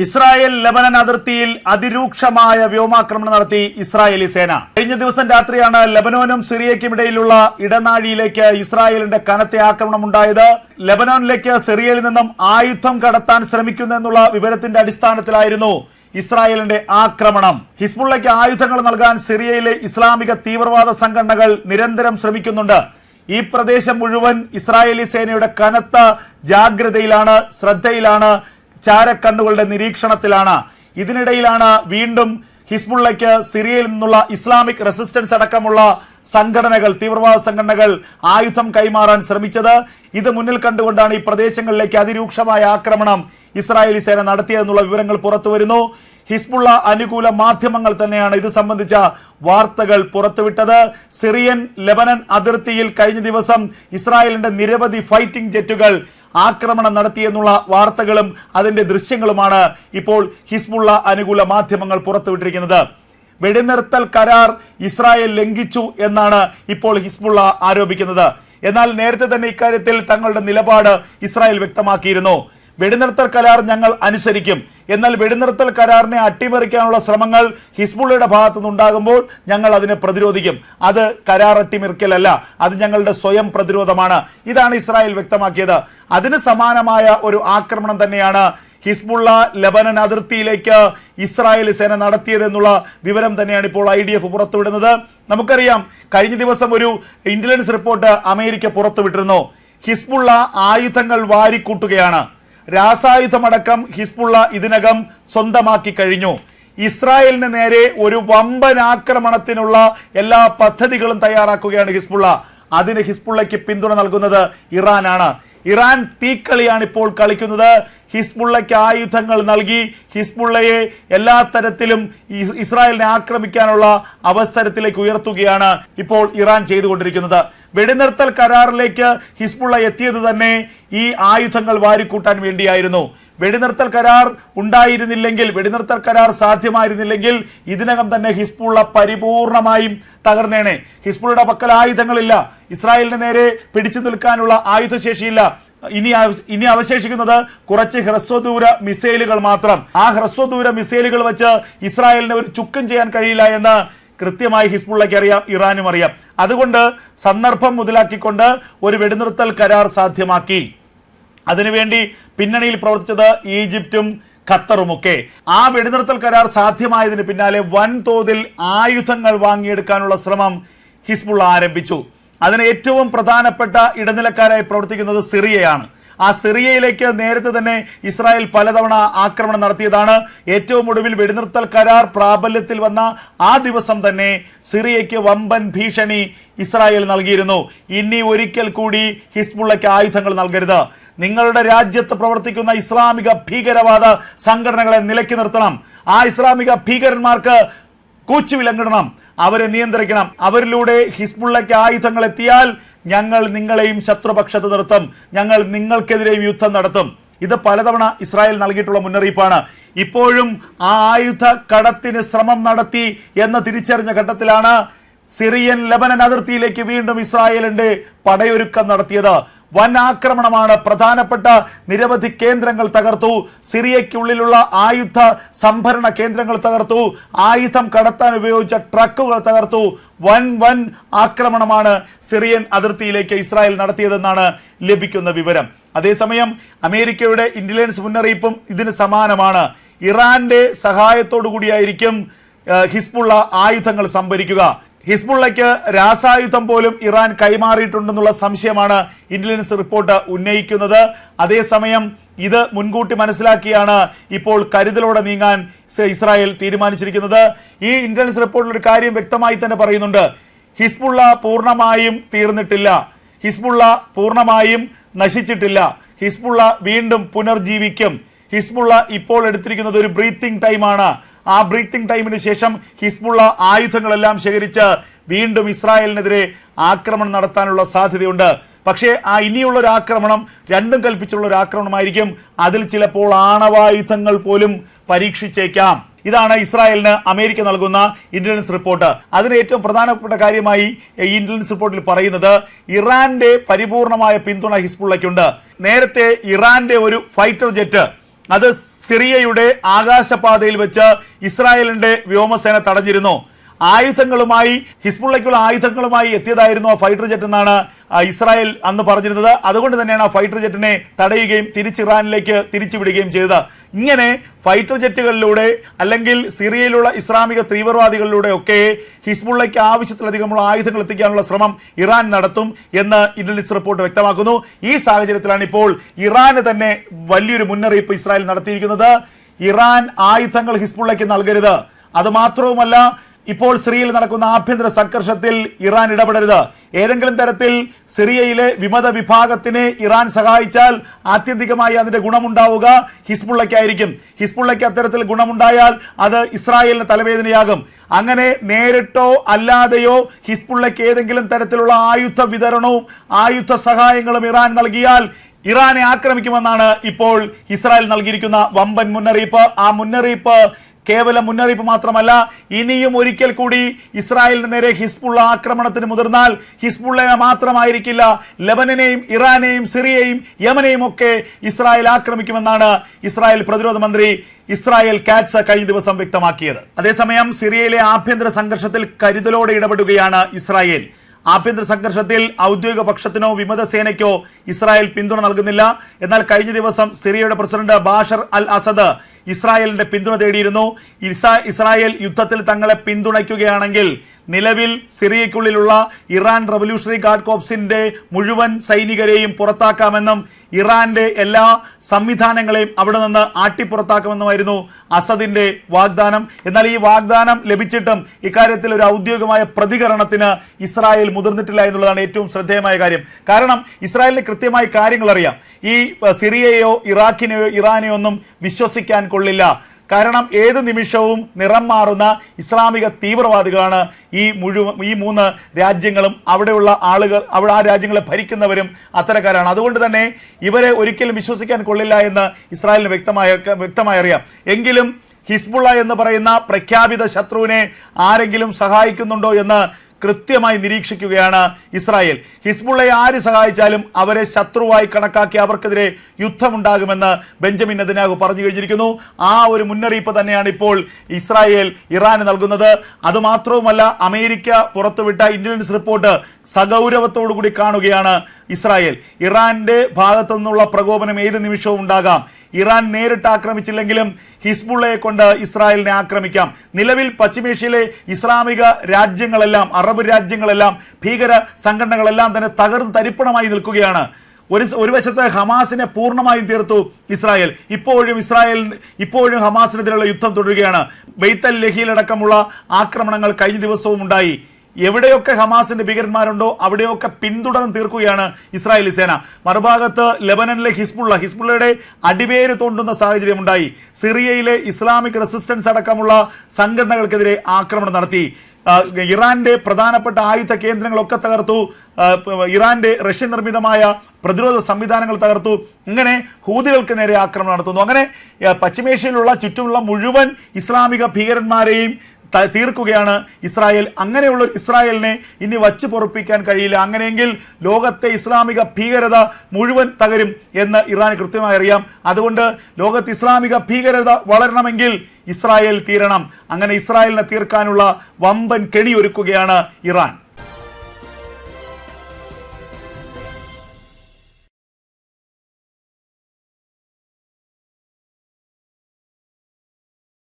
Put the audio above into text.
Israel Lebanon അതിർത്തിയിൽ അതിരൂക്ഷമായ വ്യോമാക്രമണം നടത്തി ഇസ്രായേലി സേന. കഴിഞ്ഞ ദിവസം രാത്രിയാണ് ലെബനോനും സിറിയയ്ക്കും ഇടയിലുള്ള ഇടനാഴിയിലേക്ക് ഇസ്രായേലിന്റെ കനത്ത ആക്രമണം ഉണ്ടായത്. ലെബനോനിലേക്ക് സിറിയയിൽ നിന്നും ആയുധം കടത്താൻ ശ്രമിക്കുന്നു എന്നുള്ള വിവരത്തിന്റെ അടിസ്ഥാനത്തിലായിരുന്നു ഇസ്രായേലിന്റെ ആക്രമണം. ഹിസ്ബുള്ളയ്ക്ക് ആയുധങ്ങൾ നൽകാൻ സിറിയയിലെ ഇസ്ലാമിക തീവ്രവാദ സംഘടനകൾ നിരന്തരം ശ്രമിക്കുന്നുണ്ട്. ഈ പ്രദേശം മുഴുവൻ ഇസ്രായേലി സേനയുടെ കനത്ത ജാഗ്രതയിലാണ്, ശ്രദ്ധയിലാണ്, ചാരക്കണ്ണുകളുടെ നിരീക്ഷണത്തിലാണ്. ഇതിനിടയിലാണ് വീണ്ടും ഹിസ്ബുള്ളയ്ക്ക് സിറിയയിൽ നിന്നുള്ള ഇസ്ലാമിക് റെസിസ്റ്റൻസ് അടക്കമുള്ള സംഘടനകൾ, തീവ്രവാദ സംഘടനകൾ ആയുധം കൈമാറാൻ ശ്രമിച്ചത്. ഇത് മുന്നിൽ കണ്ടുകൊണ്ടാണ് ഈ പ്രദേശങ്ങളിലേക്ക് അതിരൂക്ഷമായ ആക്രമണം ഇസ്രായേലി സേന നടത്തിയതെന്നുള്ള വിവരങ്ങൾ പുറത്തുവരുന്നു. ഹിസ്ബുള്ള അനുകൂല മാധ്യമങ്ങൾ തന്നെയാണ് ഇത് സംബന്ധിച്ച വാർത്തകൾ പുറത്തുവിട്ടത്. സിറിയൻ ലെബനൻ അതിർത്തിയിൽ കഴിഞ്ഞ ദിവസം ഇസ്രായേലിന്റെ നിരവധി ഫൈറ്റിംഗ് ജെറ്റുകൾ ആക്രമണം നടത്തിയെന്നുള്ള വാർത്തകളും അതിന്റെ ദൃശ്യങ്ങളുമാണ് ഇപ്പോൾ ഹിസ്ബുള്ള അനുകൂല മാധ്യമങ്ങൾ പുറത്തുവിട്ടിരിക്കുന്നത്. വെടിനിർത്തൽ കരാർ ഇസ്രായേൽ ലംഘിച്ചു എന്നാണ് ഇപ്പോൾ ഹിസ്ബുള്ള ആരോപിക്കുന്നത്. എന്നാൽ നേരത്തെ തന്നെ ഇക്കാര്യത്തിൽ തങ്ങളുടെ നിലപാട് ഇസ്രായേൽ വ്യക്തമാക്കിയിരുന്നു. വെടിനിർത്തൽ കരാർ ഞങ്ങൾ അനുസരിക്കും, എന്നാൽ വെടിനിർത്തൽ കരാറിനെ അട്ടിമറിക്കാനുള്ള ശ്രമങ്ങൾ ഹിസ്ബുള്ളയുടെ ഭാഗത്തു നിന്നുണ്ടാകുമ്പോൾ ഞങ്ങൾ അതിനെ പ്രതിരോധിക്കും. അത് കരാർ അട്ടിമറിക്കലല്ല, അത് ഞങ്ങളുടെ സ്വയം പ്രതിരോധമാണ്. ഇതാണ് ഇസ്രായേൽ വ്യക്തമാക്കിയത്. അതിന് സമാനമായ ഒരു ആക്രമണം തന്നെയാണ് ഹിസ്ബുള്ള ലെബനൻ അതിർത്തിയിലേക്ക് ഇസ്രായേൽ സേന നടത്തിയതെന്നുള്ള വിവരം തന്നെയാണ് ഇപ്പോൾ IDF പുറത്തുവിടുന്നത്. നമുക്കറിയാം, കഴിഞ്ഞ ദിവസം ഒരു ഇന്റലിജൻസ് റിപ്പോർട്ട് അമേരിക്ക പുറത്തുവിട്ടിരുന്നു. ഹിസ്ബുള്ള ആയുധങ്ങൾ വാരിക്കൂട്ടുകയാണ്. രാസായുധമടക്കം ഹിസ്ബുള്ള ഇതിനകം സ്വന്തമാക്കി കഴിഞ്ഞു. ഇസ്രായേലിന് നേരെ ഒരു വമ്പൻ ആക്രമണത്തിനുള്ള എല്ലാ പദ്ധതികളും തയ്യാറാക്കുകയാണ് ഹിസ്ബുള്ള. അതിന് ഹിസ്ബുള്ളയ്ക്ക് പിന്തുണ നൽകുന്നത് ഇറാനാണ്. ഇറാൻ തീക്കളിയാണ് ഇപ്പോൾ കളിക്കുന്നത്. ഹിസ്ബുള്ളയ്ക്ക് ആയുധങ്ങൾ നൽകി ഹിസ്ബുള്ളയെ എല്ലാ തരത്തിലും ഇസ്രായേലിനെ ആക്രമിക്കാനുള്ള അവസരത്തിലേക്ക് ഉയർത്തുകയാണ് ഇപ്പോൾ ഇറാൻ ചെയ്തുകൊണ്ടിരിക്കുന്നത്. വെടിനിർത്തൽ കരാറിലേക്ക് ഹിസ്ബുള്ള എത്തിയത് തന്നെ ഈ ആയുധങ്ങൾ വാരിക്കൂട്ടാൻ വേണ്ടിയായിരുന്നു. വെടിനിർത്തൽ കരാർ ഉണ്ടായിരുന്നില്ലെങ്കിൽ, വെടിനിർത്തൽ കരാർ സാധ്യമായിരുന്നില്ലെങ്കിൽ ഇതിനകം തന്നെ ഹിസ്ബുള്ള പരിപൂർണമായും തകർന്നേനെ. ഹിസ്ബുള്ളയുടെ പക്കൽ ആയുധങ്ങളില്ല, ഇസ്രായേലിന് നേരെ പിടിച്ചു നിൽക്കാനുള്ള ആയുധശേഷിയില്ല. ഇനി അവശേഷിക്കുന്നത് കുറച്ച് ഹ്രസ്വദൂര മിസൈലുകൾ മാത്രം. ആ ഹ്രസ്വദൂര മിസൈലുകൾ വെച്ച് ഇസ്രായേലിന് ഒരു ചുക്കും ചെയ്യാൻ കഴിയില്ല എന്ന് കൃത്യമായി ഹിസ്ബുള്ളയ്ക്ക് അറിയാം, ഇറാനും അറിയാം. അതുകൊണ്ട് സന്ദർഭം മുതലാക്കിക്കൊണ്ട് ഒരു വെടിനിർത്തൽ കരാർ സാധ്യമാക്കി. അതിനുവേണ്ടി പിന്നണിയിൽ പ്രവർത്തിച്ചത് ഈജിപ്തും ഖത്തറുമൊക്കെ. ആ വെടിനിർത്തൽ കരാർ സാധ്യമായതിന് പിന്നാലെ വൻതോതിൽ ആയുധങ്ങൾ വാങ്ങിയെടുക്കാനുള്ള ശ്രമം ഹിസ്ബുള്ള ആരംഭിച്ചു. അതിന് ഏറ്റവും പ്രധാനപ്പെട്ട ഇടനിലക്കാരായി പ്രവർത്തിക്കുന്നത് സിറിയയാണ്. ആ സിറിയയിലേക്ക് നേരത്തെ തന്നെ ഇസ്രായേൽ പലതവണ ആക്രമണം നടത്തിയതാണ്. ഏറ്റവും ഒടുവിൽ വെടിനിർത്തൽ കരാർ പ്രാബല്യത്തിൽ വന്ന ആ ദിവസം തന്നെ സിറിയയ്ക്ക് വമ്പൻ ഭീഷണി ഇസ്രായേൽ നൽകിയിരുന്നു. ഇനി ഒരിക്കൽ കൂടി ഹിസ്ബുള്ളയ്ക്ക് ആയുധങ്ങൾ നൽകരുത്, നിങ്ങളുടെ രാജ്യത്ത് പ്രവർത്തിക്കുന്ന ഇസ്ലാമിക ഭീകരവാദ സംഘടനകളെ നിലയ്ക്ക് നിർത്തണം, ആ ഇസ്ലാമിക ഭീകരന്മാർക്ക് കൂച്ചുവിലങ്ങിടണം, അവരെ നിയന്ത്രിക്കണം. അവരിലൂടെ ഹിസ്ബുള്ളയ്ക്ക് ആയുധങ്ങൾ എത്തിയാൽ ഞങ്ങൾ നിങ്ങളെയും ശത്രുപക്ഷത്ത് നിർത്തും, ഞങ്ങൾ നിങ്ങൾക്കെതിരെയും യുദ്ധം നടത്തും. ഇത് പലതവണ ഇസ്രായേൽ നൽകിയിട്ടുള്ള മുന്നറിയിപ്പാണ്. ഇപ്പോഴും ആ ആയുധ കടത്തിന് ശ്രമം നടത്തി എന്ന് തിരിച്ചറിഞ്ഞ ഘട്ടത്തിലാണ് സിറിയൻ ലെബനൻ അതിർത്തിയിലേക്ക് വീണ്ടും ഇസ്രായേലിന്റെ പടയൊരുക്കം നടത്തിയത്. വൻ ആക്രമണമാണ്. പ്രധാനപ്പെട്ട നിരവധി കേന്ദ്രങ്ങൾ തകർത്തു. സിറിയയ്ക്കുള്ളിലുള്ള ആയുധ സംഭരണ കേന്ദ്രങ്ങൾ തകർത്തു. ആയുധം കടത്താൻ ഉപയോഗിച്ച ട്രക്കുകൾ തകർത്തു. വൻ ആക്രമണമാണ് സിറിയൻ അതിർത്തിയിലേക്ക് ഇസ്രായേൽ നടത്തിയതെന്നാണ് ലഭിക്കുന്ന വിവരം. അതേസമയം അമേരിക്കയുടെ ഇന്റലിജൻസ് മുന്നറിയിപ്പും ഇതിന് സമാനമാണ്. ഇറാന്റെ സഹായത്തോടു കൂടിയായിരിക്കും ഹിസ്ബുള്ള ആയുധങ്ങൾ സംഭരിക്കുക. ഹിസ്ബുള്ളയ്ക്ക് രാസായുധം പോലും ഇറാൻ കൈമാറിയിട്ടുണ്ടെന്നുള്ള സംശയമാണ് ഇന്റലിജൻസ് റിപ്പോർട്ട് ഉന്നയിക്കുന്നത്. അതേസമയം ഇത് മുൻകൂട്ടി മനസ്സിലാക്കിയാണ് ഇപ്പോൾ കരുതലോടെ നീങ്ങാൻ ഇസ്രായേൽ തീരുമാനിച്ചിരിക്കുന്നത്. ഈ ഇന്റലിജൻസ് റിപ്പോർട്ടിൽ ഒരു കാര്യം വ്യക്തമായി തന്നെ പറയുന്നുണ്ട്. ഹിസ്ബുള്ള പൂർണ്ണമായും തീർന്നിട്ടില്ല, ഹിസ്ബുള്ള പൂർണ്ണമായും നശിച്ചിട്ടില്ല, ഹിസ്ബുള്ള വീണ്ടും പുനർജീവിക്കും. ഹിസ്ബുള്ള ഇപ്പോൾ എടുത്തിരിക്കുന്നത് ഒരു ബ്രീത്തിങ് ടൈമാണ്. ആ ബ്രീത്തിങ് ടൈമിന് ശേഷം ഹിസ്ബുള്ള ആയുധങ്ങളെല്ലാം ശേഖരിച്ച് വീണ്ടും ഇസ്രായേലിനെതിരെ ആക്രമണം നടത്താനുള്ള സാധ്യതയുണ്ട്. പക്ഷേ ആ ഇനിയുള്ള ഒരു ആക്രമണം രണ്ടും കൽപ്പിച്ചുള്ള ഒരു ആക്രമണമായിരിക്കും. അതിൽ ചിലപ്പോൾ ആണവായുധങ്ങൾ പോലും പരീക്ഷിച്ചേക്കാം. ഇതാണ് ഇസ്രായേലിന് അമേരിക്ക നൽകുന്ന ഇന്റലിജൻസ് റിപ്പോർട്ട്. അതിന് ഏറ്റവും പ്രധാനപ്പെട്ട കാര്യമായി ഈ ഇന്റലിജൻസ് റിപ്പോർട്ടിൽ പറയുന്നത് ഇറാന്റെ പരിപൂർണമായ പിന്തുണ ഹിസ്ബുള്ളയ്ക്കുണ്ട്. നേരത്തെ ഇറാന്റെ ഒരു ഫൈറ്റർ ജെറ്റ് അത് സിറിയയുടെ ആകാശപാതയിൽ വെച്ച് ഇസ്രായേലിന്റെ വ്യോമസേന തടഞ്ഞിരുന്നു. ആയുധങ്ങളുമായി, ഹിസ്ബുള്ളയ്ക്കുള്ള ആയുധങ്ങളുമായി എത്തിയതായിരുന്നു ആ ഫൈറ്റർ ജെറ്റ് എന്നാണ് ഇസ്രായേൽ അന്ന് പറഞ്ഞിരുന്നത്. അതുകൊണ്ട് തന്നെയാണ് ആ ഫൈറ്റർ ജെറ്റിനെ തടയുകയും തിരിച്ച് ഇറാനിലേക്ക് തിരിച്ചുവിടുകയും ചെയ്തത്. ഇങ്ങനെ ഫൈറ്റർ ജെറ്റുകളിലൂടെ അല്ലെങ്കിൽ സിറിയയിലുള്ള ഇസ്ലാമിക തീവ്രവാദികളിലൂടെ ഒക്കെ ഹിസ്ബുള്ളയ്ക്ക് ആവശ്യത്തിലധികമുള്ള ആയുധങ്ങൾ എത്തിക്കാനുള്ള ശ്രമം ഇറാൻ നടത്തും എന്ന് ഇന്റലിജൻസ് റിപ്പോർട്ട് വ്യക്തമാക്കുന്നു. ഈ സാഹചര്യത്തിലാണ് ഇപ്പോൾ ഇറാന് തന്നെ വലിയൊരു മുന്നറിയിപ്പ് ഇസ്രായേൽ നടത്തിയിരിക്കുന്നത്. ഇറാൻ ആയുധങ്ങൾ ഹിസ്ബുള്ളയ്ക്ക് നൽകരുത്. അത് മാത്രവുമല്ല, ഇപ്പോൾ സിറിയയിൽ നടക്കുന്ന ആഭ്യന്തര സംഘർഷത്തിൽ ഇറാൻ ഇടപെടരുത്. ഏതെങ്കിലും തരത്തിൽ സിറിയയിലെ വിമത വിഭാഗത്തിനെ ഇറാൻ സഹായിച്ചാൽ ആത്യന്തികമായി അതിന്റെ ഗുണമുണ്ടാവുക ഹിസ്ബുള്ളയ്ക്കായിരിക്കും. ഹിസ്ബുള്ളയ്ക്ക് അത്തരത്തിൽ ഗുണമുണ്ടായാൽ അത് ഇസ്രായേലിന് തലവേദനയാകും. അങ്ങനെ നേരിട്ടോ അല്ലാതെയോ ഹിസ്ബുള്ളയ്ക്ക് ഏതെങ്കിലും തരത്തിലുള്ള ആയുധ വിതരണവും ആയുധ സഹായങ്ങളും ഇറാൻ നൽകിയാൽ ഇറാനെ ആക്രമിക്കുമെന്നാണ് ഇപ്പോൾ ഇസ്രായേൽ നൽകിയിരിക്കുന്ന വമ്പൻ മുന്നറിയിപ്പ്. ആ മുന്നറിയിപ്പ് കേവലം മുന്നറിയിപ്പ് മാത്രമല്ല, ഇനിയും ഒരിക്കൽ കൂടി ഇസ്രായേലിന് നേരെ ഹിസ്ബുള്ള ആക്രമണത്തിന് മുതിർന്നാൽ ഹിസ്ബുള്ളയെ മാത്രമായിരിക്കില്ല, ലെബനനെയും ഇറാനെയും സിറിയയും യമനെയും ഒക്കെ ഇസ്രായേൽ ആക്രമിക്കുമെന്നാണ് ഇസ്രായേൽ പ്രതിരോധ മന്ത്രി ഇസ്രായേൽ കാറ്റ്സ് കഴിഞ്ഞ ദിവസം വ്യക്തമാക്കിയത്. അതേസമയം സിറിയയിലെ ആഭ്യന്തര സംഘർഷത്തിൽ കരുതലോടെ ഇടപെടുകയാണ് ഇസ്രായേൽ. ആഭ്യന്തര സംഘർഷത്തിൽ ഔദ്യോഗിക പക്ഷത്തിനോ വിമത സേനയ്ക്കോ ഇസ്രായേൽ പിന്തുണ നൽകുന്നില്ല. എന്നാൽ കഴിഞ്ഞ ദിവസം സിറിയയുടെ പ്രസിഡന്റ് ബാഷർ അൽ അസദ് ഇസ്രായേലിന്റെ പിന്തുണ തേടിയിരുന്നു. ഇസ്രായേൽ യുദ്ധത്തിൽ തങ്ങളെ പിന്തുണയ്ക്കുകയാണെങ്കിൽ നിലവിൽ സിറിയയ്ക്കുള്ളിലുള്ള ഇറാൻ റവല്യൂഷണറി ഗാർഡ് കോർപ്സിന്റെ മുഴുവൻ സൈനികരെയും പുറത്താക്കാമെന്നും ഇറാന്റെ എല്ലാ സംവിധാനങ്ങളെയും അവിടെ നിന്ന് ആട്ടിപ്പുറത്താക്കുമെന്നുമായിരുന്നു അസദിന്റെ വാഗ്ദാനം. എന്നാൽ ഈ വാഗ്ദാനം ലഭിച്ചിട്ടും ഇക്കാര്യത്തിൽ ഒരു ഔദ്യോഗികമായ പ്രതികരണത്തിന് ഇസ്രായേൽ മുതിർന്നിട്ടില്ല എന്നുള്ളതാണ് ഏറ്റവും ശ്രദ്ധേയമായ കാര്യം. കാരണം ഇസ്രായേലിന് കൃത്യമായി കാര്യങ്ങൾ അറിയാം. ഈ സിറിയയോ ഇറാഖിനെയോ ഇറാനെയോ ഒന്നും വിശ്വസിക്കാൻ കൊള്ളില്ല. കാരണം ഏത് നിമിഷവും നിറം മാറുന്ന ഇസ്ലാമിക തീവ്രവാദികളാണ് ഈ മൂന്ന് രാജ്യങ്ങളും. അവിടെയുള്ള ആളുകൾ, അവിടെ ആ രാജ്യങ്ങളെ ഭരിക്കുന്നവരും അത്തരക്കാരാണ്. അതുകൊണ്ട് തന്നെ ഇവരെ ഒരിക്കലും വിശ്വസിക്കാൻ കൊള്ളില്ല എന്ന് ഇസ്രായേലിന് വ്യക്തമായി അറിയാം. എങ്കിലും ഹിസ്ബുള്ള എന്ന് പറയുന്ന പ്രഖ്യാപിത ശത്രുവിനെ ആരെങ്കിലും സഹായിക്കുന്നുണ്ടോ എന്ന് കൃത്യമായി നിരീക്ഷിക്കുകയാണ് ഇസ്രായേൽ. ഹിസ്ബുള്ളയെ ആര് സഹായിച്ചാലും അവരെ ശത്രുവായി കണക്കാക്കി അവർക്കെതിരെ യുദ്ധമുണ്ടാകുമെന്ന് ബെഞ്ചമിൻ നെതന്യാഹു പറഞ്ഞു കഴിഞ്ഞിരിക്കുന്നു. ആ ഒരു മുന്നറിയിപ്പ് തന്നെയാണ് ഇപ്പോൾ ഇസ്രായേൽ ഇറാന് നൽകുന്നത്. അതുമാത്രവുമല്ല, അമേരിക്ക പുറത്തുവിട്ട ഇന്റലിജൻസ് റിപ്പോർട്ട് സഗൗരവത്തോടുകൂടി കാണുകയാണ് ഇസ്രായേൽ. ഇറാന്റെ ഭാഗത്തു നിന്നുള്ള പ്രകോപനം ഏത് നിമിഷവും ഉണ്ടാകാം. ഇറാൻ നേരിട്ട് ആക്രമിച്ചില്ലെങ്കിലും ഹിസ്ബുള്ളയെ കൊണ്ട് ഇസ്രായേലിനെ ആക്രമിക്കാം. നിലവിൽ പശ്ചിമേഷ്യയിലെ ഇസ്ലാമിക രാജ്യങ്ങളെല്ലാം, അറബ് രാജ്യങ്ങളെല്ലാം, ഭീകര സംഘടനകളെല്ലാം തന്നെ തകർന്ന് തരിപ്പണമായി നിൽക്കുകയാണ്. ഒരു വശത്ത് ഹമാസിനെ പൂർണ്ണമായും തീർത്തു ഇസ്രായേൽ. ഇപ്പോഴും ഹമാസിനെതിരെയുള്ള യുദ്ധം തുടരുകയാണ്. ബെയ്ത്ത് അൽ ലഹീലടക്കമുള്ള ആക്രമണങ്ങൾ കഴിഞ്ഞ ദിവസവും ഉണ്ടായി. എവിടെയൊക്കെ ഹമാസിന്റെ ഭീകരന്മാരുണ്ടോ അവിടെയൊക്കെ പിന്തുടർന്ന് തീർക്കുകയാണ് ഇസ്രായേലി സേന. മറുഭാഗത്ത് ലെബനനിലെ ഹിസ്ബുള്ളയുടെ അടിവേര് തോണ്ടുന്ന സാഹചര്യം ഉണ്ടായി. സിറിയയിലെ ഇസ്ലാമിക് റെസിസ്റ്റൻസ് അടക്കമുള്ള സംഘടനകൾക്കെതിരെ ആക്രമണം നടത്തി. ഇറാന്റെ പ്രധാനപ്പെട്ട ആയുധ കേന്ദ്രങ്ങളൊക്കെ തകർത്തു. ഇറാന്റെ റഷ്യൻ നിർമ്മിതമായ പ്രതിരോധ സംവിധാനങ്ങൾ തകർത്തു. ഇങ്ങനെ ഹൂതികൾക്ക് നേരെ ആക്രമണം നടത്തുന്നു. അങ്ങനെ പശ്ചിമേഷ്യയിലുള്ള ചുറ്റുമുള്ള മുഴുവൻ ഇസ്ലാമിക ഭീകരന്മാരെയും തീർക്കുകയാണ് ഇസ്രായേൽ. അങ്ങനെയുള്ള ഇസ്രായേലിനെ ഇനി വച്ചു പൊറുപ്പിക്കാൻ കഴിയില്ല. അങ്ങനെയെങ്കിൽ ലോകത്തെ ഇസ്ലാമിക ഭീകരത മുഴുവൻ തകരും എന്ന് ഇറാന് കൃത്യമായി അറിയാം. അതുകൊണ്ട് ലോകത്ത് ഇസ്ലാമിക ഭീകരത വളരണമെങ്കിൽ ഇസ്രായേൽ തീരണം. അങ്ങനെ ഇസ്രായേലിനെ തീർക്കാനുള്ള വമ്പൻ കെണിയൊരുക്കുകയാണ് ഇറാൻ.